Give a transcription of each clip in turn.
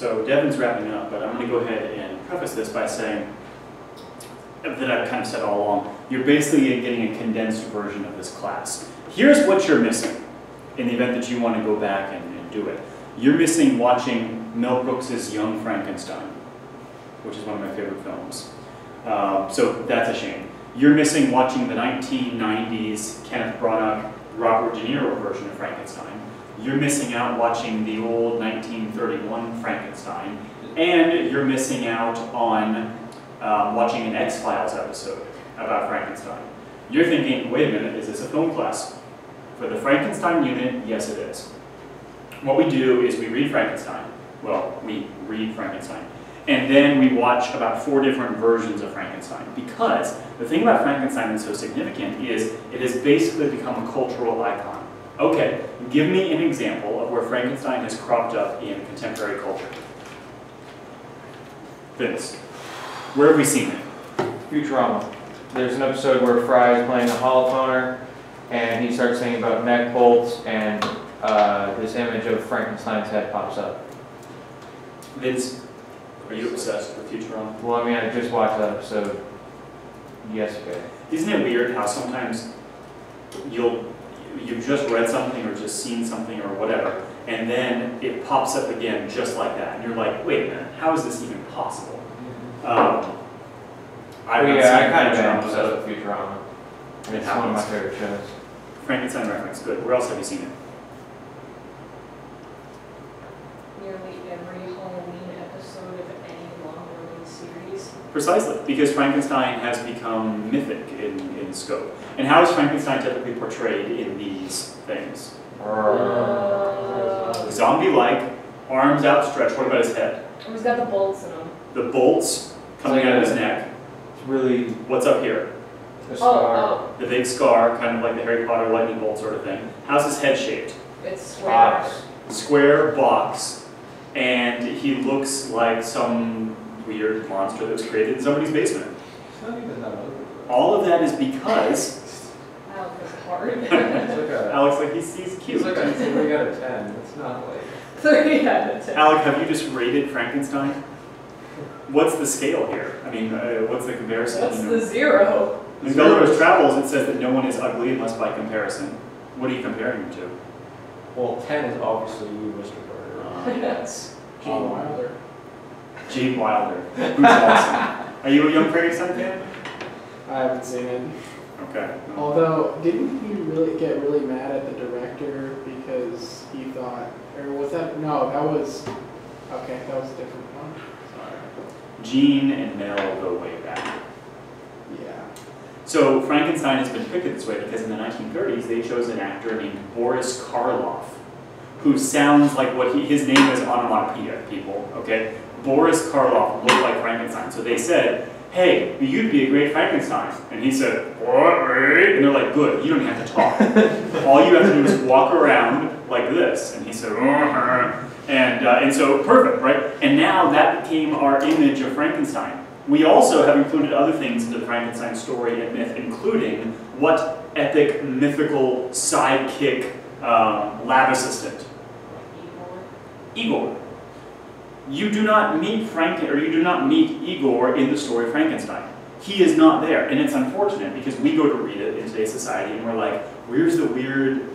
So Devin's wrapping up, but I'm going to go ahead and preface this by saying that I've kind of said all along, you're basically getting a condensed version of this class. Here's what you're missing in the event that you want to go back and do it. You're missing watching Mel Brooks's Young Frankenstein, which is one of my favorite films. So that's a shame. You're missing watching the 1990s Kenneth Branagh, Robert De Niro version of Frankenstein. You're missing out watching the old 1931 Frankenstein. And you're missing out on watching an X-Files episode about Frankenstein. You're thinking, wait a minute, is this a film class? For the Frankenstein unit, yes it is. What we do is we read Frankenstein. Well, we read Frankenstein. And then we watch about 4 different versions of Frankenstein. Because the thing about Frankenstein that's so significant is it has basically become a cultural icon. Okay, give me an example of where Frankenstein has cropped up in contemporary culture. Vince, where have we seen it? Futurama. There's an episode where Fry is playing the holophoner, and he starts singing about neck bolts, and this image of Frankenstein's head pops up. Vince, are you obsessed with Futurama? Well, I mean, I just watched that episode yesterday. Isn't it weird how sometimes you've just read something or just seen something or whatever, and then it pops up again just like that, and you're like, wait a minute, how is this even possible? I kind of am obsessed with Futurama. It's one of my favorite shows. Frankenstein reference, good. Where else have you seen it? Nearly every Halloween episode of any long-running series. Precisely, because Frankenstein has become mythic in scope. And how is Frankenstein typically portrayed in these things? Zombie-like, arms outstretched. What about his head? He's got the bolts in him. The bolts coming out of his neck. It's really What's up here? a scar. The big scar, kind of like the Harry Potter lightning bolt sort of thing. How's his head shaped? It's square. Box. Square box, and he looks like some weird monster that was created in somebody's basement. It's not even that ugly. All of that is because Wow, that's hard. It's like a, Alex, like he's cute. it's like a 3 out of 10. It's not like. 3 out of 10. Alec, have you just rated Frankenstein? What's the scale here? I mean, what's the comparison? What's You know? the 0? In Gulliver's Travels, it says that no one is ugly unless by comparison. What are you comparing him to? Well, 10 is obviously you, Mr. Carter. Yes. Gene Wilder. Gene Wilder, who's awesome. Are you a Young Frankenstein fan? I haven't seen it. Okay. Although, didn't he really get really mad at the director because he thought, or was that, no, that was, okay, that was a different one. Sorry. Gene and Mel go way back. Yeah. So Frankenstein has been depicted this way because in the 1930s they chose an actor named Boris Karloff, who sounds like what his name is onomatopoeia, people, okay? Boris Karloff looked like Frankenstein. So they said, hey, you'd be a great Frankenstein. And he said, what? And they're like, good, you don't have to talk. All you have to do is walk around like this. And he said, and so perfect, right? And now that became our image of Frankenstein. We also have included other things into the Frankenstein story and myth, including what epic, mythical sidekick lab assistant? Igor. You do not meet you do not meet Igor in the story of Frankenstein. He is not there, and it's unfortunate because we go to read it in today's society and we're like, where's the weird,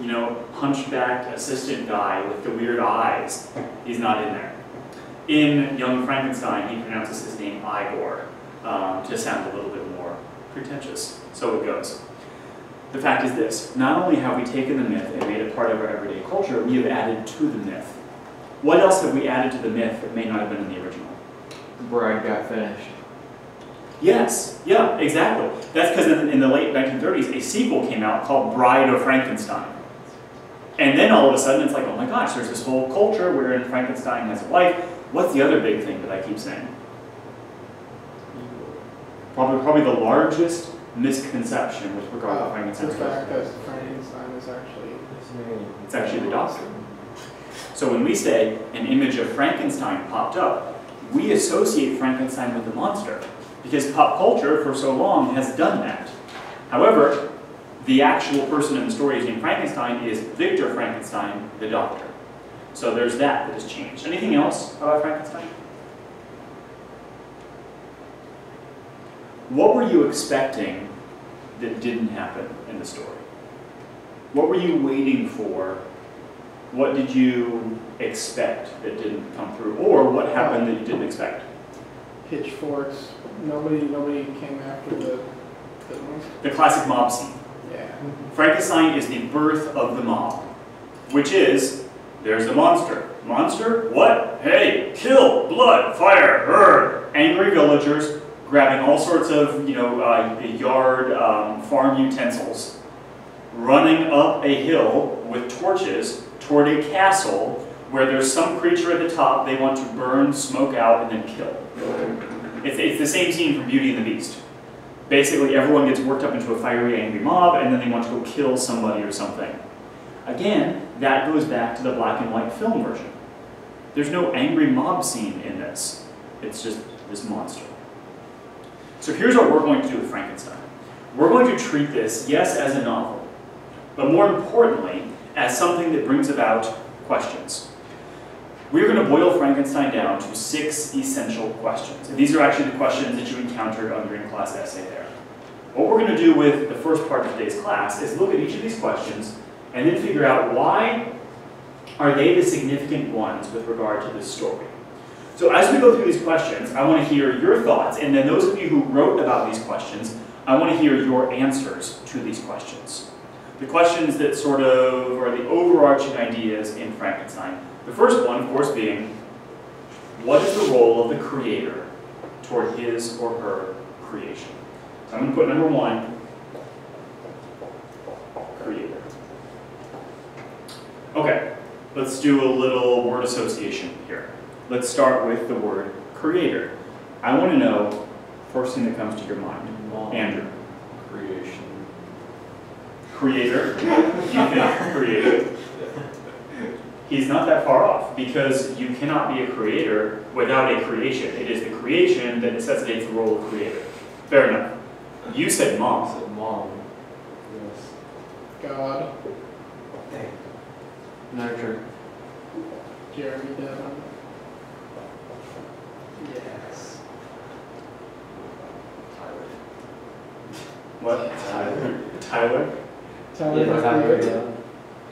hunchbacked assistant guy with the weird eyes? He's not in there. In Young Frankenstein, he pronounces his name Igor to sound a little bit more pretentious. So it goes. The fact is this: not only have we taken the myth and made it part of our everyday culture, we have added to the myth. What else have we added to the myth that may not have been in the original? The bride got finished. Yes, yeah, exactly. That's because in the late 1930s, a sequel came out called Bride of Frankenstein. And then all of a sudden it's like, oh my gosh, there's this whole culture wherein Frankenstein has a wife. What's the other big thing that I keep saying? Probably the largest misconception with regard to Frankenstein's The fact that Frankenstein is actually His name. It's actually the doctor. So when we say an image of Frankenstein popped up, we associate Frankenstein with the monster because pop culture for so long has done that. However, the actual person in the story is named Frankenstein is Victor Frankenstein, the doctor. So there's that has changed. Anything else about Frankenstein? What were you expecting that didn't happen in the story? What were you waiting for? What did you expect that didn't come through? Or what happened that you didn't expect? Pitchforks. Nobody came after the The classic mob scene. Yeah. Frankenstein is the birth of the mob, which is, there's the monster. Monster? What? Hey, kill, blood, fire, brr. Angry villagers grabbing all sorts of, yard farm utensils, running up a hill with torches toward a castle where there's some creature at the top they want to burn, smoke out, and then kill. It's the same scene from Beauty and the Beast. Basically, everyone gets worked up into a fiery, angry mob, and then they want to go kill somebody or something. Again, that goes back to the black and white film version. There's no angry mob scene in this. It's just this monster. So here's what we're going to do with Frankenstein. We're going to treat this, yes, as a novel, but more importantly, as something that brings about questions. We're going to boil Frankenstein down to 6 essential questions. And these are actually the questions that you encountered on your in-class essay there. What we're going to do with the first part of today's class is look at each of these questions and then figure out why are they the significant ones with regard to this story. So as we go through these questions, I want to hear your thoughts, and then those of you who wrote about these questions, I want to hear your answers to these questions. The questions that sort of are the overarching ideas in Frankenstein. The first one, of course, being, what is the role of the creator toward his or her creation? So I'm going to put number 1, creator. Okay, let's do a little word association here. Let's start with the word creator. I want to know, first thing that comes to your mind. Andrew. Creation. Creator? You think creator? He's not that far off, because you cannot be a creator without a creation. It is the creation that necessitates the role of creator. Fair enough. You said mom. I said mom. Yes. God. Nurture. Jeremy Devon. Yes. What? Tyler? Tyler Yeah, the Tyler, Creator. yeah.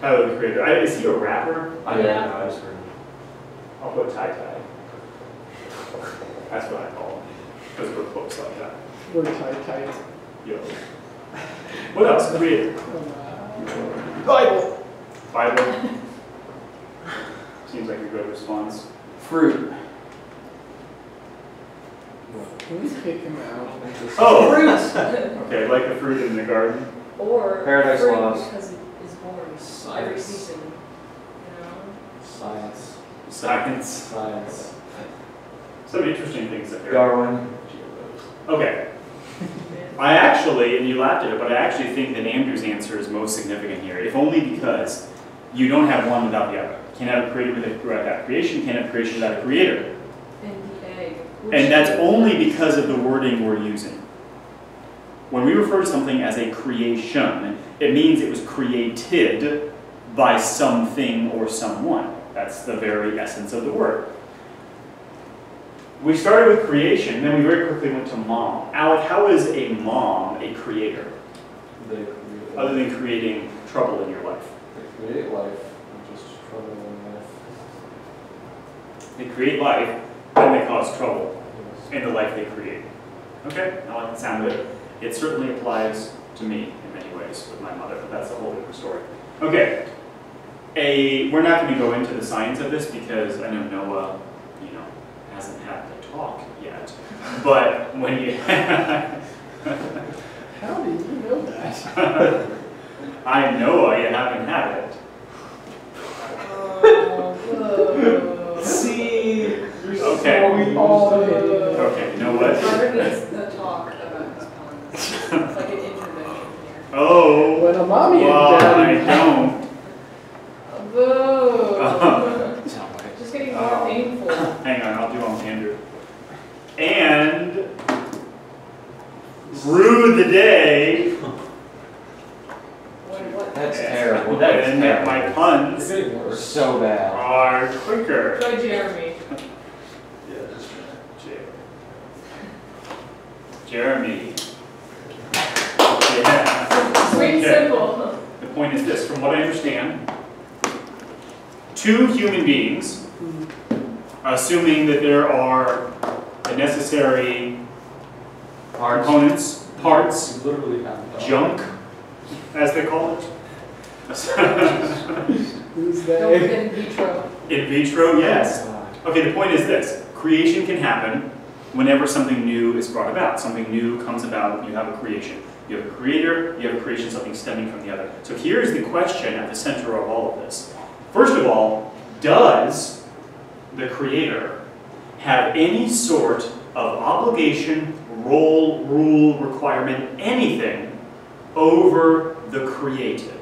Tyler the Creator. Is he a rapper? I don't Yeah. know, I just heard. I'll put Ty Ty. That's what I call him, because we're close like that. We're tight. Yo. What else? Creator. Bible. Bible. Seems like a good response. Fruit. Can we kick him out? Oh! Fruit. Okay, like the fruit in the garden. Or Paradise fruit Lost. because it is born every Science. season. Science. Science. Science. Some interesting things up here. Darwin. Okay. I actually, and you laughed at it, but I actually think that Andrew's answer is most significant here, if only because you don't have one without the other. Can't have a creator without creation, can't have creation without a creator. And the egg. And that's only because of the wording we're using. When we refer to something as a creation, it means it was created by something or someone. That's the very essence of the word. We started with creation, then we very quickly went to mom. Alec, how is a mom a creator, They other than creating trouble in your life? create life and just trouble in life. They create life, then they cause trouble Yes. in the life they create. Okay, I like the sound of it. It certainly applies to me in many ways with my mother, but that's a whole different story. Okay, we're not going to go into the science of this because I know Noah, hasn't had the talk yet. But when you, How do you know that? I know you haven't had it. Oh, See? Okay. We all did. Okay, you know what? Carter needs to talk about his puns. It's like an intervention here. Oh, When a mommy well, and I daddy. don't. Boo. Just getting more Oh. painful. Hang on, I'll do on Andrew. And rue the day. What? That's terrible. And That's my terrible. puns It's getting worse. So bad. are quicker. Try Jeremy. Yeah, just Jeremy. Yeah. Sweet and Okay. simple. The point is this, from what I understand, two human beings, assuming that there are the necessary components, parts, you literally have junk, as they call it. Who's Don't they? forget in vitro. In vitro, yes. Okay, the point is this. Creation can happen whenever something new is brought about. Something new comes about, you have a creation. You have a creator, you have a creation, something stemming from the other. So here's the question at the center of all of this. First of all, does the creator have any sort of obligation, role, rule, requirement, anything over the created?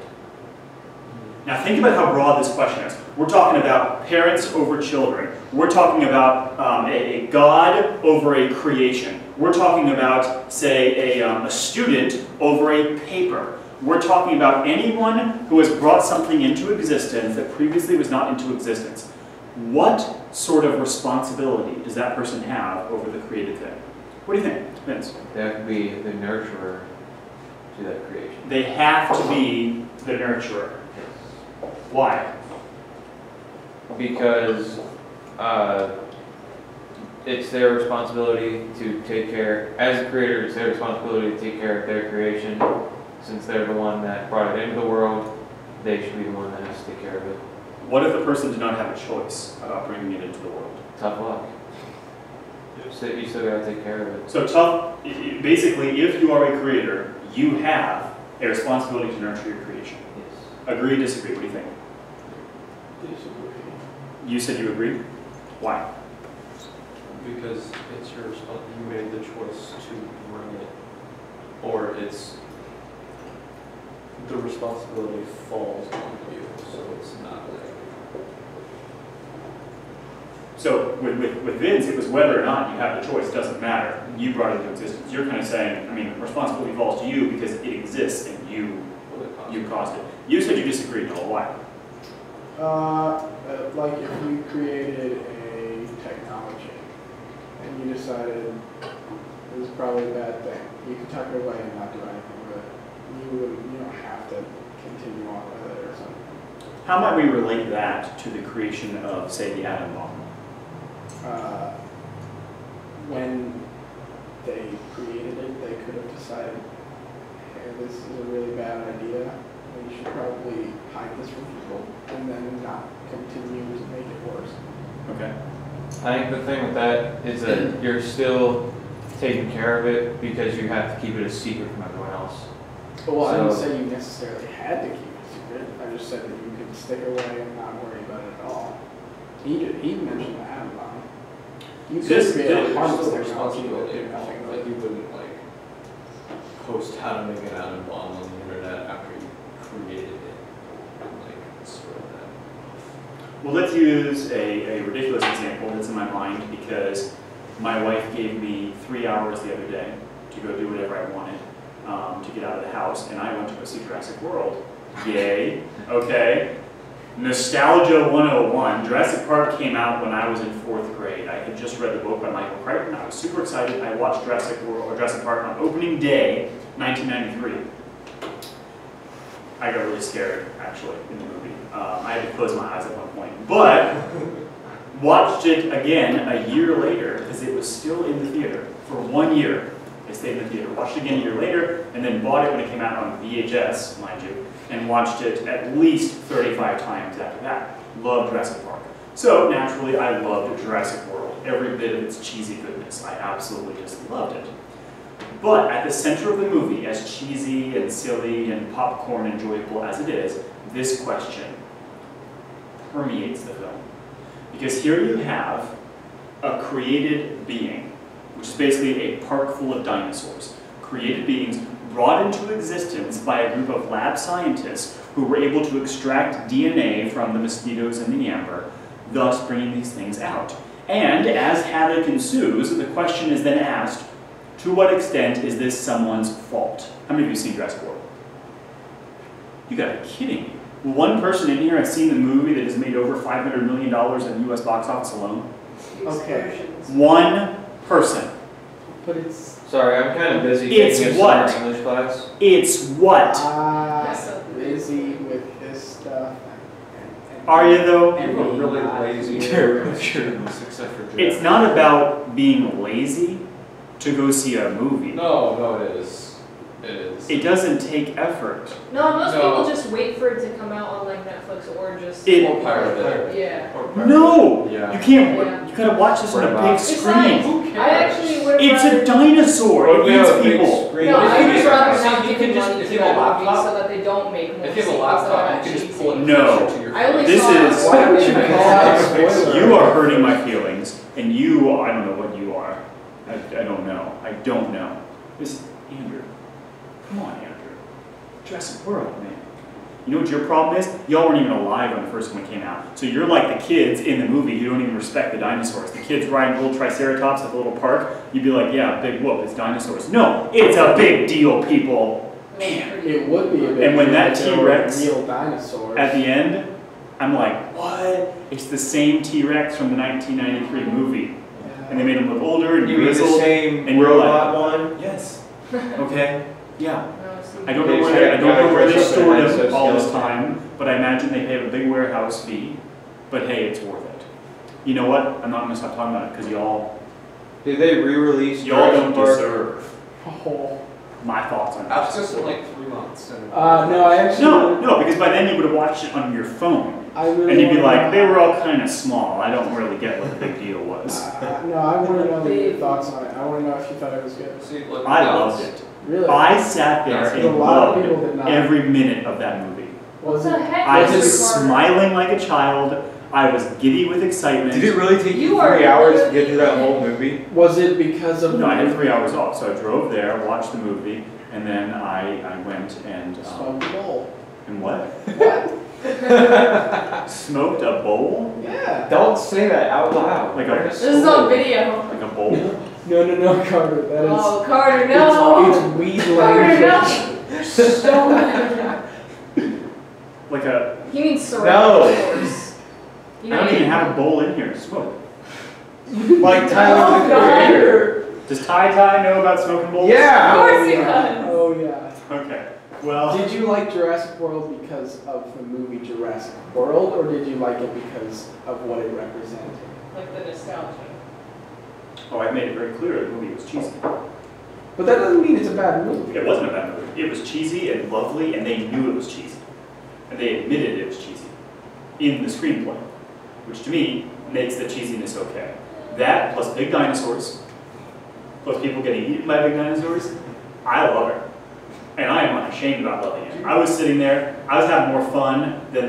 Now think about how broad this question is. We're talking about parents over children. We're talking about a God over a creation. We're talking about, say, a student over a paper. We're talking about anyone who has brought something into existence that previously was not into existence. What sort of responsibility does that person have over the created thing? What do you think, Vince? They have to be the nurturer to that creation. They have to be the nurturer. Why? Because it's their responsibility to take care, as a creator, it's their responsibility to take care of their creation. Since they're the one that brought it into the world, they should be the one that has to take care of it. What if the person did not have a choice about bringing it into the world? Tough luck. So you still gotta take care of it. So tough, basically, if you are a creator, you have a responsibility to nurture your creation. Yes. Agree, disagree, what do you think? Disagree. You said you agree? Why? Because it's your responsibility. You made the choice to bring it, or it's the responsibility falls on you. So it's not like. So with Vince, it was whether or not you have the choice, doesn't matter. You brought it into existence. You're kind of saying, I mean, responsibility falls to you because it exists and you caused it. You said you disagreed, Noel. Why? Like if you created a technology and you decided it was probably a bad thing, you could tuck it away and not do anything with it. You don't have to continue on with it or something. How might we relate that to the creation of, say, the atom bomb? When they created it, they could have decided, hey, this is a really bad idea. We should probably hide this from people and then not continue to make it worse. Okay. I think the thing with that is that you're still taking care of it because you have to keep it a secret from everyone else. Well, I didn't So- say you necessarily had to keep it secret. I just said that you could stick away and not worry about it at all. He mentioned the atom bomb. You could This- create this- a harmless Still technology that responsibility. did nothing Like with you it. wouldn't like post how to make an atom bomb on the internet after you created it and like spread that. Well, let's use a ridiculous example that's in my mind because my wife gave me 3 hours the other day to go do whatever I wanted to get out of the house, and I went to go see Jurassic World. Yay. Okay. Nostalgia 101. Jurassic Park came out when I was in 4th grade. I had just read the book by Michael Crichton. I was super excited. I watched Jurassic Park on opening day, 1993. I got really scared, actually, in the movie. I had to close my eyes at one point. But watched it again a year later because it was still in the theater for 1 year. I stayed in the theater. Watched it again a year later, and then bought it when it came out on VHS, mind you, and watched it at least 35 times after that. Loved Jurassic Park. So naturally, I loved Jurassic World. Every bit of its cheesy goodness. I absolutely just loved it. But at the center of the movie, as cheesy and silly and popcorn enjoyable as it is, this question permeates the film. Because here you have a created being, which is basically a park full of dinosaurs. Created beings brought into existence by a group of lab scientists who were able to extract DNA from the mosquitoes and the amber, thus bringing these things out. And as havoc ensues, the question is then asked, to what extent is this someone's fault? How many of you have seen Jurassic World? You gotta be kidding me. One person in here has seen the movie that has made over $500 million in the US box office alone. Okay. Explosions. One person. But it's Sorry, I'm kind of busy It's taking a what? summer English class. It's what? busy with his stuff. Are you though? People are really lazy to except for Jeff. It's not about being lazy to go see a movie. No, it is. It is. It doesn't take effort. No, most No. people just wait for it to come out on like Netflix or just. It- Or pirate it. Yeah. Or pirate No! it. Yeah. You can't, Yeah. you gotta watch this on a big It's screen. nice. Who cares? I actually would have It's a dinosaur. Or if It you have a eats big people. screen. No, If I you would just- rather see, not you give can just- money if to you have a that movie laptop- so that they don't make more If you have a sequels laptop, that you are can just cheesy. pull it No. closer to your I only This saw is- Why would you Yeah. call out spoilers? You are hurting my feelings, and you, I don't know what you are. I don't know. I don't know. This, Andrew. Come on, Andrew. Jurassic World, man. You know what your problem is? Y'all weren't even alive when the first one came out. So you're like the kids in the movie who don't even respect the dinosaurs. The kids riding little triceratops at the little park, you'd be like, yeah, big whoop, it's dinosaurs. No, it's a big deal, people. Man. It would be a big And when deal that if there were T-Rex real dinosaurs. At the end, I'm like, what? It's the same T-Rex from the 1993 movie. And they made him look older and You mean the grizzled. same and you're robot one? Yes. Okay. Yeah. No, see, I don't They know where said they, I don't know where they guy stored dressed up him as all this skeleton. time, but I imagine they pay a big warehouse fee. But hey, it's worth it. You know what? I'm not gonna stop talking about it because y'all Did they re-release don't Jurassic Park? deserve Oh. my thoughts on That's it. just in like 3 months. And No, I actually. No, because by then you would have watched it on your phone. I really And you'd be wanna like, know- they were all kind of small. I don't really get what the big deal was. No, I want to know your thoughts on it. I want to know if you thought it was good. See, look, I loved it. Really? I sat there That's and a lot of people loved did not. every minute of that movie. What Was the it? heck? I is was this part? smiling like a child. I was giddy with excitement. Did it really take You you are 3 hours to get literally- through that whole movie? Was it because of? No, I had the 3 hours off, so I drove there, watched the movie, and then I went and Smoked a bowl. and what? What? Smoked a bowl? Yeah. Don't say that out loud. Like a- This is on video. Like a bowl? No, Carter. That is. Oh, Carter, no. It's weed Carter, language. no. Like a, He means No. surrounding doors. You I know, don't even have a bowl in here to smoke. Like Tyler Oh, the God. Creator. Does Ty know about smoking bowls? Of Yeah! course he yeah. does. Oh yeah. Okay, well, Did you like Jurassic World because of the movie Jurassic World, or did you like it because of what it represented? Like the nostalgia. oh, I made it very clear the movie was cheesy. But that doesn't mean it's a bad movie. It wasn't a bad movie. It was cheesy and lovely, and they knew it was cheesy. And they admitted it was cheesy in the screenplay, which to me makes the cheesiness okay. That plus big dinosaurs, plus people getting eaten by big dinosaurs, I love it. And I am not ashamed about loving it. I was sitting there, I was having more fun than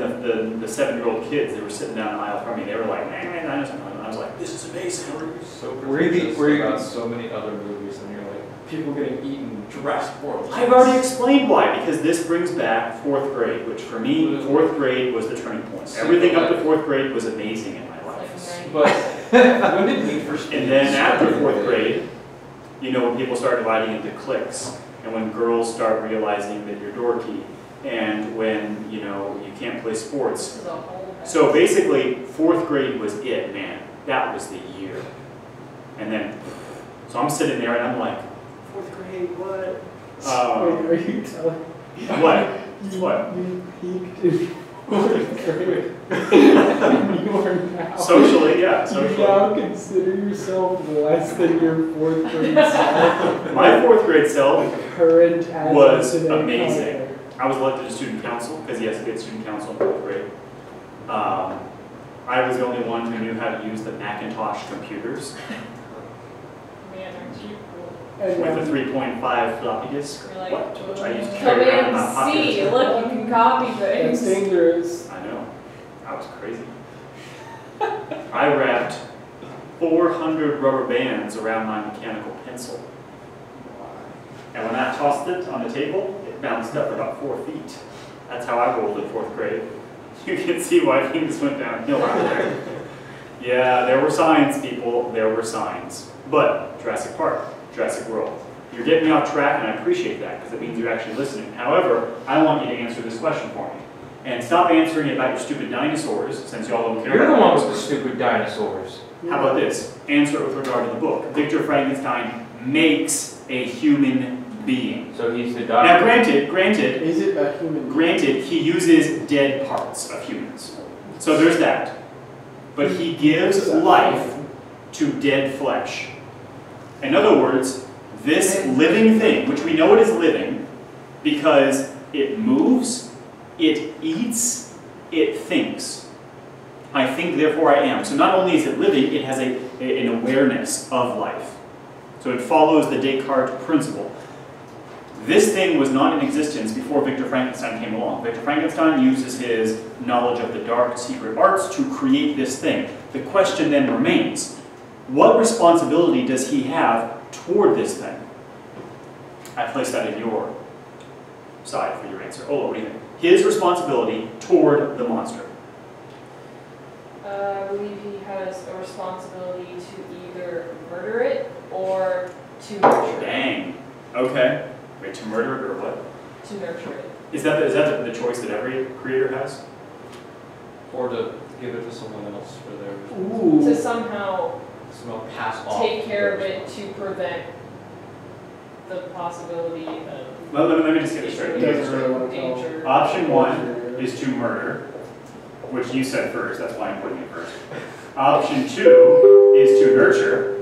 the 7-year-old kids that were sitting down the aisle from me. They were like, man, dinosaurs. And I was like, this is amazing. How are you so Were you- pretentious were you- about so many other movies and you're like, people getting eaten, Jurassic World. I've already explained why, because this brings back 4th grade, which for me, 4th grade was the turning point. Everything up to 4th grade was amazing in my life. Like But when did Need for Speed? And then after start? 4th grade, you know, when people start dividing into cliques, and when girls start realizing that you're dorky, and when, you know, you can't play sports. This is a whole. So basically, 4th grade was it, man. That was the year. And then, so I'm sitting there and I'm like, 4th grade, what? Wait, are you telling? What? What? You peaked in 4th grade. You are now. Socially, yeah, You socially. now consider yourself less than your 4th grade self. My 4th grade self, Current as Was of today, amazing. Carter. I was elected to student council, because you have to get student council in 4th grade. I was the only one who knew how to use the Macintosh computers Man, aren't you cool? And with the 3.5 floppy disk. You're like, What? Which I used to carry around in my Command pocket. C, look, you can copy That's things. dangerous. I know. I was crazy. I wrapped 400 rubber bands around my mechanical pencil. And when I tossed it on the table, it bounced up about 4 feet. That's how I rolled in 4th grade. You can see why things went downhill out there. Yeah, there were signs, people. There were signs. But Jurassic Park, Jurassic World. You're getting me off track, and I appreciate that because it means you're actually listening. However, I want you to answer this question for me. and stop answering about your stupid dinosaurs, since y'all don't care You're the about one with the dinosaurs. stupid dinosaurs. How about this? Answer it with regard to the book. Victor Frankenstein makes a human being. So he's the Now, doctor. granted, Is it a human? Granted, he uses dead parts of humans. So there's that. But he gives life to dead flesh. In other words, this living thing, which we know it is living because it moves, it eats, it thinks. I think, therefore I am. So not only is it living, it has an awareness of life. So it follows the Descartes principle. This thing was not in existence before Victor Frankenstein came along. Victor Frankenstein uses his knowledge of the dark secret arts to create this thing. The question then remains, what responsibility does he have toward this thing? I place that in your side for your answer. Oh, what do you think? His responsibility toward the monster. I believe he has a responsibility to either murder it or to nurture it. Dang. Okay. Wait, to murder it or what? To nurture it. Is that the choice that every creator has? Or to give it to someone else for their To somehow somehow pass off. take care of it to prevent the possibility of Well, let me just get it straight. Let me get it Doesn't straight. really want to tell. danger. Option 1 is to murder, which you said first, that's why I'm putting it first. Option 2 is to nurture,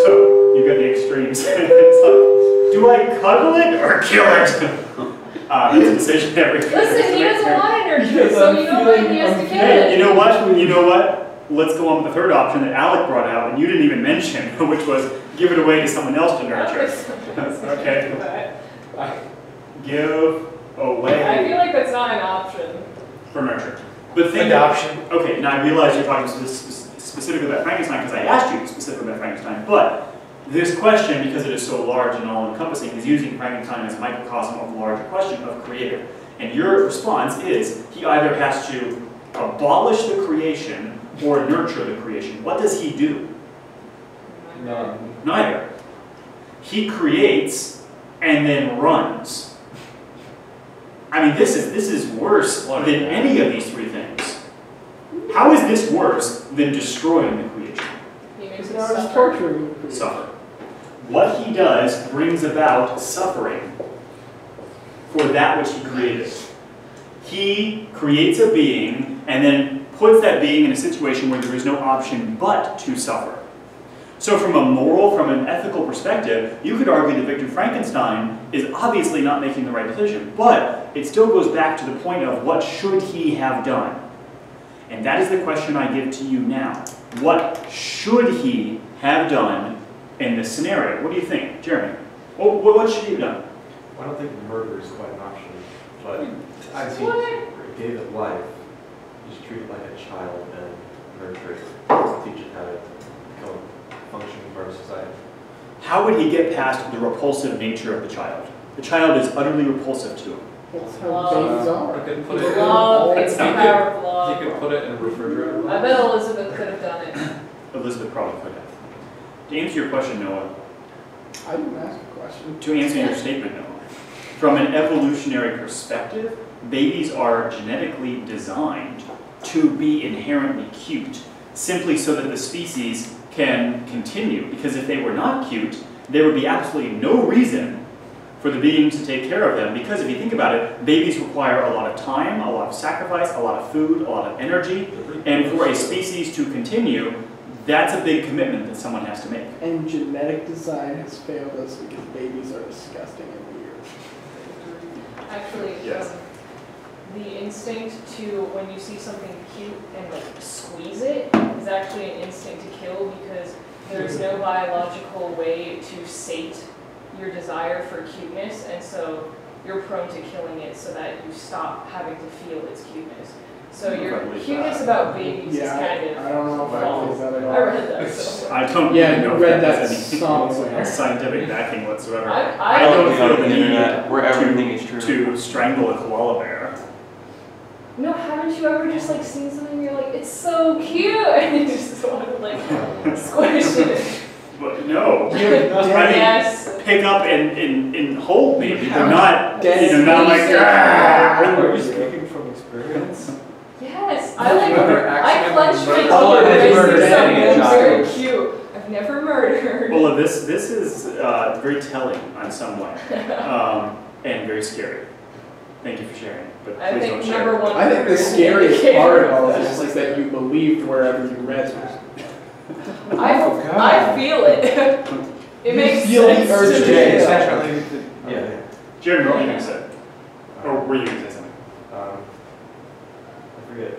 so you've got the extremes. It's like, do I cuddle it or kill it? That's a decision every Listen, he doesn't want to nurture it, so you know what? He has to kill Hey, it. you know what? You know what? Let's go on with the third option that Alec brought out, and you didn't even mention, which was give it away to someone else to nurture. Okay. Give away I feel like that's not an option. for nurture. But think Adoption. Okay, now I realize you're talking specifically about Frankenstein because I asked you specifically about Frankenstein, but this question, because it is so large and all-encompassing, is using Frankenstein as a microcosm of the larger question of creator. And your response is he either has to abolish the creation or nurture the creation. What does he do? None. Neither. He creates and then runs. I mean, this is worse than any of these three things. How is this worse than destroying the creation? He makes It's it not just suffer. torturing the creature. Suffer. What he does brings about suffering for that which he created. He creates a being and then puts that being in a situation where there is no option but to suffer. So from a moral, from an ethical perspective, you could argue that Victor Frankenstein is obviously not making the right decision, but it still goes back to the point of what should he have done? And that is the question I give to you now. What should he have done in this scenario? What do you think, Jeremy? What should he have done? I don't think murder is quite an option, but I think What? it gave it life. You should treat it like a child and nurture it, teach it how to become a functioning part of society. How would he get past the repulsive nature of the child? The child is utterly repulsive to him. That's how Love. babies You are. could put it in. Love, it's the You power of could- love. You could put it in a refrigerator. I bet Elizabeth could have done it. Elizabeth probably could have. To answer your question, Noah, I didn't ask a question. to answer your statement, Noah, from an evolutionary perspective, babies are genetically designed to be inherently cute, simply so that the species can continue. Because if they were not cute, there would be absolutely no reason for the beings to take care of them. Because if you think about it, babies require a lot of time, a lot of sacrifice, a lot of food, a lot of energy. And for a species to continue, that's a big commitment that someone has to make. And genetic design has failed us because babies are disgusting and weird. Actually, Yes. the instinct to, when you see something cute and like squeeze it, is actually an instinct to kill because there's no biological way to sate your desire for cuteness, and so you're prone to killing it so that you stop having to feel its cuteness. So I your believe cuteness that. about babies is Yeah, kind of I don't know if I false. believe that at I all. read that. So. I don't Yeah, even know you if read that that has any somewhere. scientific backing whatsoever. I don't It's feel on the the need internet where everything is true. to strangle a koala bear. No, haven't you ever just like seen something and you're like, it's so cute, and you just want to like squish it? But no. I mean, Yes. pick up and hold me. They're not, Dead not like, species. "Ah." Are you speaking from experience? Yes, I like. Never I accidentally clenched my murdered- teeth Oh, when I see murdered something very child. cute. I've never murdered. Well, this is very telling on some way, and very scary. Thank you for sharing, but I please don't think share. number one. I think the murder is scariest indicator. part of all this is that you believed wherever you read it. I feel it. It makes feel the sense urge to to me. kill. essentially, yeah. Jeremy, what were you going to say? Or were you going to say something? I forget.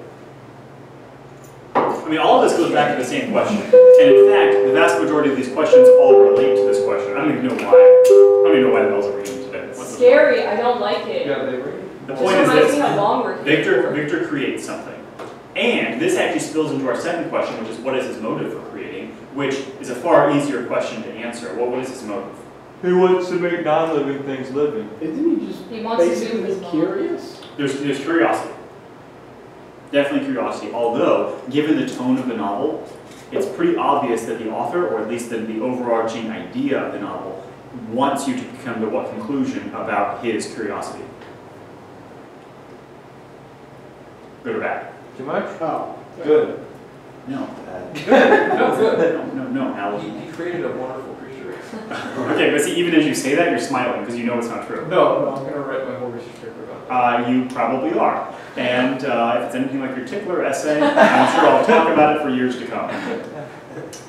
I mean, all of this goes back to the same question. And in fact, the vast majority of these questions all relate to this question. I don't even know why. I don't even know why the bells are ringing today. What's the- Scary. I don't like it. Yeah, they were. The Just point is reminds me this. how long we're here. Victor creates something. And this actually spills into our second question, which is what is his motive for creating, which is a far easier question to answer. What is his motive? He wants to make non-living things living. Isn't he just He wants to do basically his mom. curious? There's curiosity. Definitely curiosity. Although, given the tone of the novel, it's pretty obvious that the author, or at least the overarching idea of the novel, wants you to come to what conclusion about his curiosity. Good or bad? Too much? Oh. Good. No. Bad. No, good. No, Alan. He created a wonderful creature. Okay, but see, even as you say that, you're smiling because you know it's not true. No, I'm gonna write my whole research paper about that. You probably are. And if it's anything like your tickler essay, I'm sure I'll talk about it for years to come.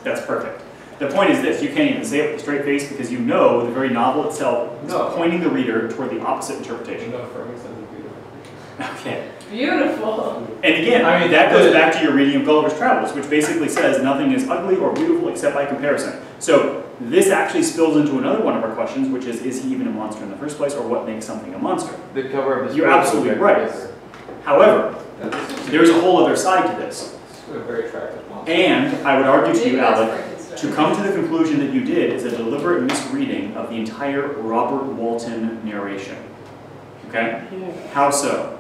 That's perfect. The point is this, you can't even say it with a straight face because you know the very novel itself is No. pointing the reader toward the opposite interpretation. No, Ferguson is a beautiful creature. Okay. Beautiful. And again, I mean, that goes the- back to your reading of Gulliver's Travels, which basically says nothing is ugly or beautiful except by comparison. So this actually spills into another one of our questions, which is he even a monster in the first place, or what makes something a monster? The cover of this You're book is absolutely very right. different. However, Yeah, this is there's a whole other side to this. a very attractive monster. And I would argue to Maybe you, that's Alec, Frankenstein. to come to the conclusion that you did is a deliberate misreading of the entire Robert Walton narration. Okay? Yeah. How so?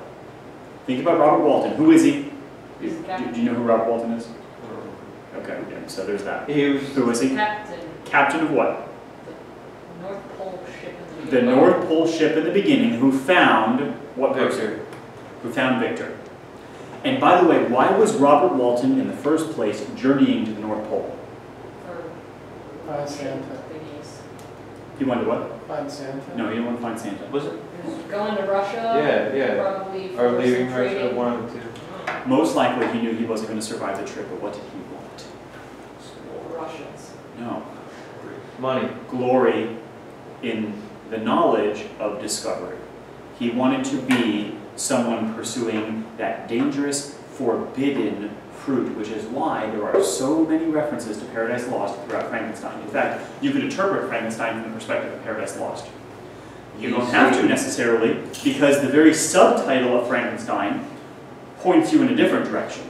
Think about Robert Walton. Who is he? He's a Do captain. you know who Robert Walton is? Okay, yeah, so there's that. He was Who is he? Captain. Captain of what? North Pole ship in The North Pole ship in the beginning who found what person? Victor. Who found Victor. And by the way, why was Robert Walton in the first place journeying to the North Pole? For Find Santa. thingies. He wanted to what? Find Santa. No, he didn't want to find Santa. Was it? Going to Russia. Yeah, yeah. Probably Or for leaving some Russia, trading. one of the two. Most likely he knew he wasn't going to survive the trip, but what did he want? Russians. No. Money. Glory in the knowledge of discovery. He wanted to be someone pursuing that dangerous, forbidden fruit, which is why there are so many references to Paradise Lost throughout Frankenstein. In fact, you could interpret Frankenstein from the perspective of Paradise Lost. You don't have to necessarily, because the very subtitle of Frankenstein points you in a different direction.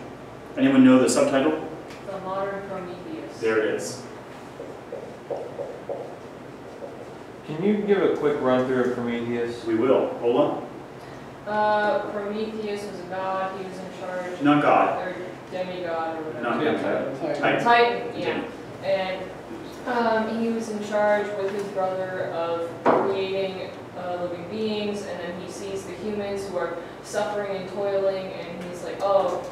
Anyone know the subtitle? The modern Prometheus. There it is. Can you give a quick run through of Prometheus? We will. Hold Prometheus was a god. He was in charge. on. Not God. Or demigod or whatever. Not Yeah, God. Titan. Titan. Titan, yeah. And he was in charge with his brother of creating living beings, and then he sees the humans who are suffering and toiling, and he's like, oh,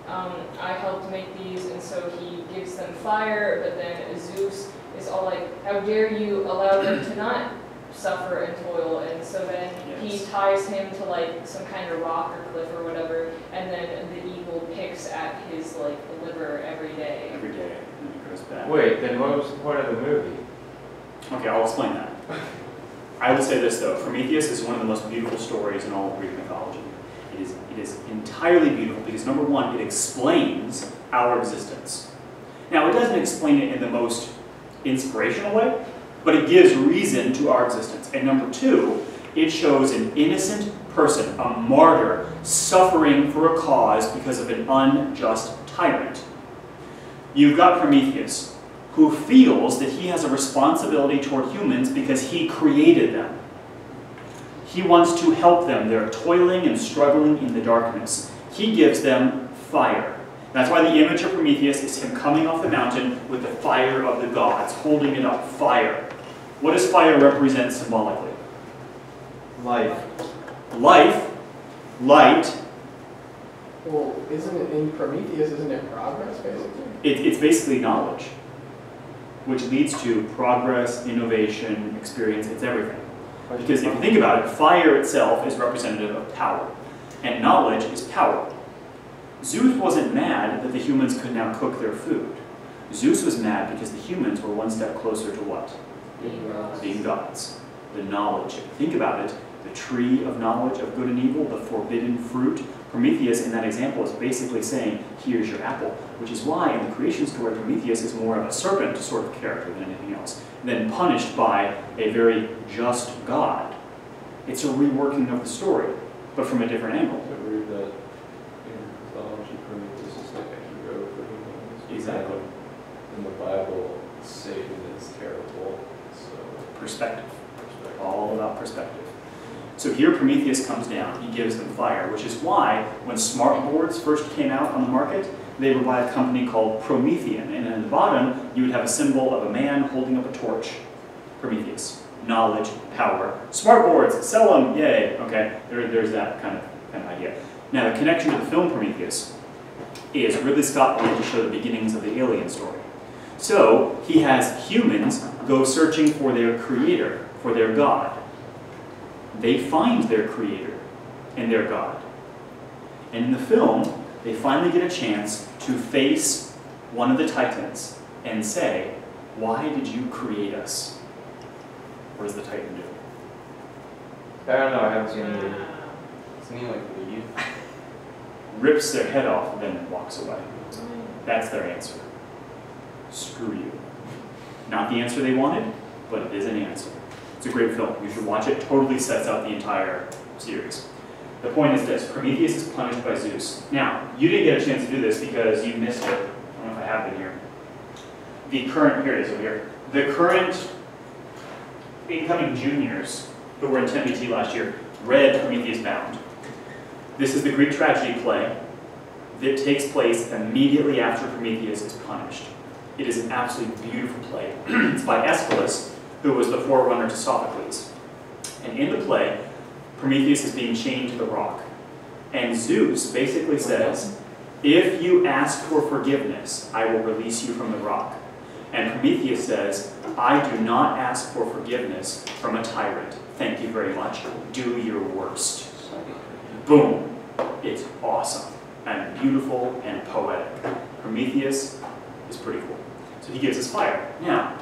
I helped make these, and so he gives them fire, but then Zeus is all like, how dare you allow them to not suffer and toil, and so then he Yes. ties him to like some kind of rock or cliff or whatever, and then the eagle picks at his like liver every day. Every day, and then it goes back. Wait, then what was the point of the movie? Okay, I'll explain that. I will say this though, Prometheus is one of the most beautiful stories in all of Greek mythology. It is entirely beautiful because number one, it explains our existence. Now, it doesn't explain it in the most inspirational way, but it gives reason to our existence. And number two, it shows an innocent person, a martyr, suffering for a cause because of an unjust tyrant. You've got Prometheus, who feels that he has a responsibility toward humans because he created them. He wants to help them. They're toiling and struggling in the darkness. He gives them fire. That's why the image of Prometheus is him coming off the mountain with the fire of the gods, holding it up, fire. What does fire represent symbolically? Life. Life, light, Well, isn't it in Prometheus, isn't it progress, basically? It's basically knowledge, which leads to progress, innovation, experience, it's everything. Because if you think about it, fire itself is representative of power, and knowledge is power. Zeus wasn't mad that the humans could now cook their food. Zeus was mad because the humans were one step closer to what? Being gods. The knowledge. If you think about it, the tree of knowledge of good and evil, the forbidden fruit. Prometheus, in that example, is basically saying, here's your apple, which is why in the creation story, Prometheus is more of a serpent sort of character than anything else, then punished by a very just God. It's a reworking of the story, but from a different angle. I read that in mythology, Prometheus is like a hero for humans. Exactly. In the Bible, Satan is terrible, so... Perspective. All about perspective. So here Prometheus comes down, he gives them fire, which is why when smart boards first came out on the market, they were by a company called Promethean, and at the bottom you would have a symbol of a man holding up a torch. Prometheus. Knowledge, power. Smart boards, sell them, yay. Okay, there's that kind of idea. Now the connection to the film Prometheus is Ridley Scott wanted to show the beginnings of the alien story. So he has humans go searching for their creator, for their god. They find their creator and their god. And in the film, they finally get a chance to face one of the Titans and say, why did you create us? What does the Titan do? I don't know, I haven't seen it either. Isn't he like leave? Rips their head off, then walks away. That's their answer. Screw you. Not the answer they wanted, but it is an answer. It's a great film. You should watch it. Totally sets out the entire series. The point is this. Prometheus is punished by Zeus. Now, you didn't get a chance to do this because you missed it. I don't know if I have it here. The current, here it is over here. The current incoming juniors who were in 10BT last year read Prometheus Bound. This is the Greek tragedy play that takes place immediately after Prometheus is punished. It is an absolutely beautiful play. It's by Aeschylus, who was the forerunner to Sophocles. And in the play, Prometheus is being chained to the rock. And Zeus basically says, if you ask for forgiveness, I will release you from the rock. And Prometheus says, I do not ask for forgiveness from a tyrant. Thank you very much. Do your worst. Boom. It's awesome and beautiful and poetic. Prometheus is pretty cool. So he gives us fire. Now,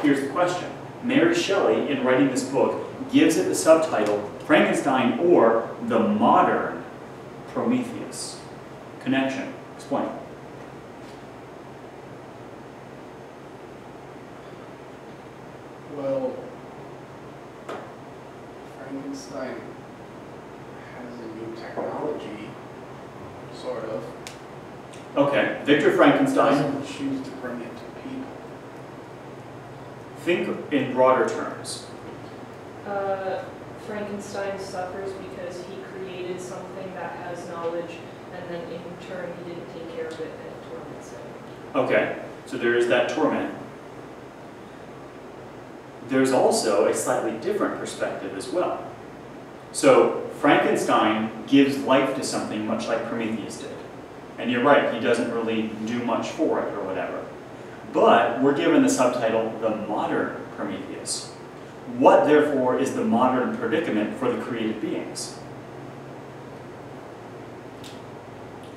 here's the question. Mary Shelley, in writing this book, gives it the subtitle, Frankenstein or the Modern Prometheus. Connection. Explain. Well, Frankenstein has a new technology, sort of. Okay, Victor Frankenstein. Doesn't choose to bring it to people. Think in broader terms. Frankenstein suffers because he created something that has knowledge, and then in turn he didn't take care of it and it torments him. Okay, so there is that torment. There's also a slightly different perspective as well. So Frankenstein gives life to something much like Prometheus did. And you're right, he doesn't really do much for it or whatever. But we're given the subtitle, The Modern Prometheus. What, therefore, is the modern predicament for the created beings?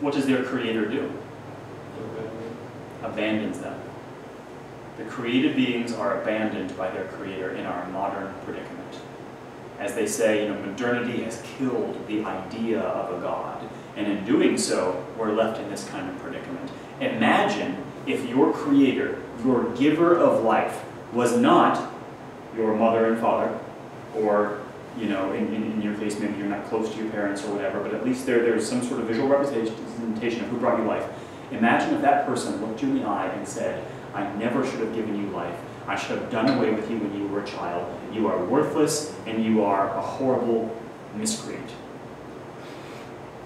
What does their creator do? Abandons them. The created beings are abandoned by their creator in our modern predicament. As they say, modernity has killed the idea of a god. And in doing so, we're left in this kind of predicament. Imagine if your creator, your giver of life, was not your mother and father, or, in your case, maybe you're not close to your parents or whatever, but at least there's some sort of visual representation of who brought you life. Imagine if that person looked you in the eye and said, I never should have given you life. I should have done away with you when you were a child. You are worthless, and you are a horrible miscreant.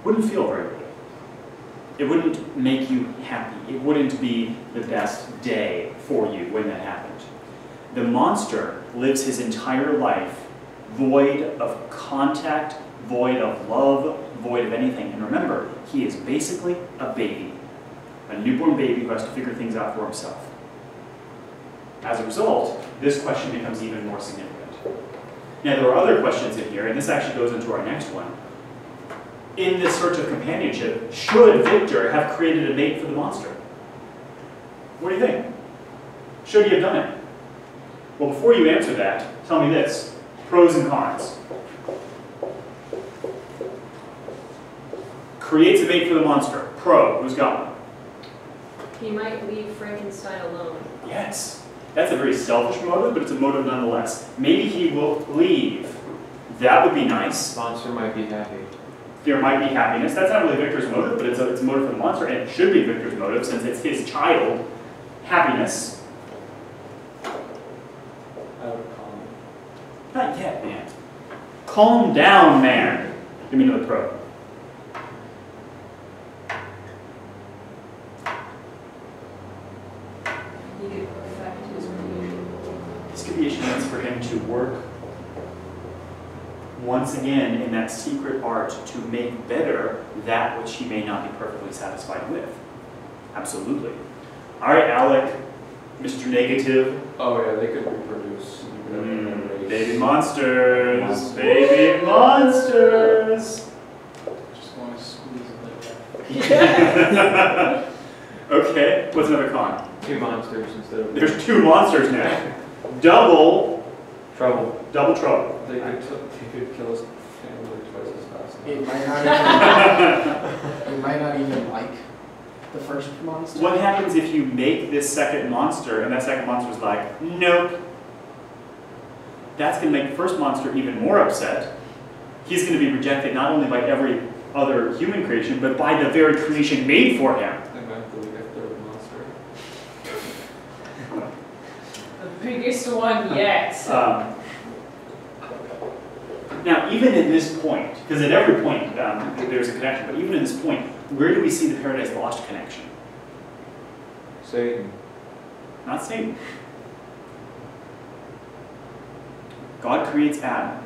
Wouldn't feel very good. It wouldn't make you happy. It wouldn't be the best day for you when that happened. The monster lives his entire life void of contact, void of love, void of anything. And remember, he is basically a baby, a newborn baby who has to figure things out for himself. As a result, this question becomes even more significant. Now, there are other questions in here, and this actually goes into our next one. In this search of companionship, should Victor have created a mate for the monster? What do you think? Should he have done it? Well, before you answer that, tell me this. Pros and cons. Creates a mate for the monster. Pro. Who's got one? He might leave Frankenstein alone. Yes. That's a very selfish motive, but it's a motive nonetheless. Maybe he will leave. That would be nice. Monster might be happy. There might be happiness. That's not really Victor's motive, but it's a motive for the monster, and it should be Victor's motive since it's his child. Happiness. I would call him. Not yet, man. Calm down, man. Give me another pro. He could perfect his creation. This could be a chance for him to work once again in that secret art to make better that which he may not be perfectly satisfied with. Absolutely. All right, Alec, Mr. Negative. Oh yeah, they could reproduce. You could have a race. Baby monsters, baby monsters. Just want to squeeze it like that. Okay, what's another con? 2 monsters instead of There's 2 monsters now. Double trouble. trouble. They could kill his family twice as fast. It might not even like the first monster. What happens if you make this second monster and that second monster's like, nope? That's going to make the first monster even more upset. He's going to be rejected not only by every other human creation, but by the very creation made for him. They might believe if they're a monster. The biggest one yet. Now, even at this point, because at every point there's a connection, but even at this point, where do we see the Paradise Lost connection? Satan. Not Satan. God creates Adam.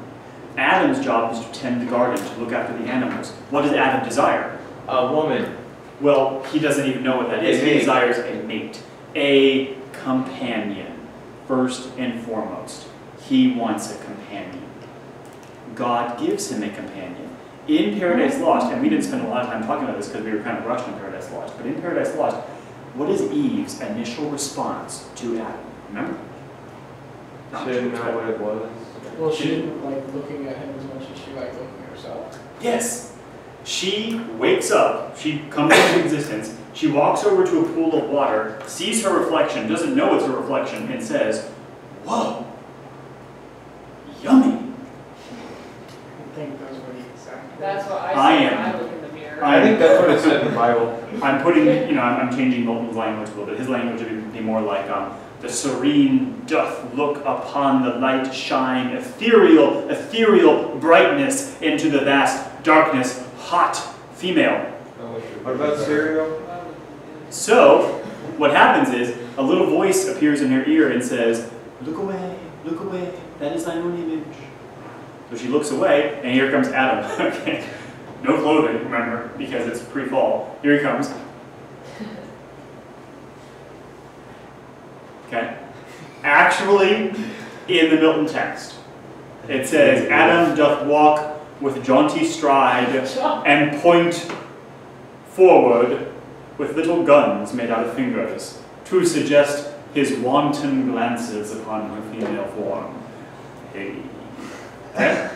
Adam's job is to tend the garden, to look after the animals. What does Adam desire? A woman. Well, he doesn't even know what that is. A He mate. desires a mate, a companion, first and foremost. He wants a companion. God gives him a companion. In Paradise Lost, and we didn't spend a lot of time talking about this because we were kind of rushed on Paradise Lost, but in Paradise Lost, what is Eve's initial response to Adam? Remember? She didn't know what it was. Well, she didn't like looking at him as much as she liked looking at herself. Yes. She wakes up, she comes into existence, she walks over to a pool of water, sees her reflection, doesn't know it's her reflection, and says, whoa, yummy. I think those were the exact. That's what I I say when am- I look in the mirror. I think that's what it said in the Bible. I'm putting, I'm changing Milton's language a little bit. His language would be more like, the serene doth look upon the light shine, ethereal brightness into the vast darkness, hot female. What about cereal? So, what happens is, a little voice appears in her ear and says, look away, that is thine own image. So she looks away, and here comes Adam. Okay, no clothing, remember, because it's pre-fall. Here he comes. Okay? Actually, in the Milton text, it says, Adam doth walk with jaunty stride and point forward with little guns made out of fingers to suggest his wanton glances upon her female form. Hey. Okay?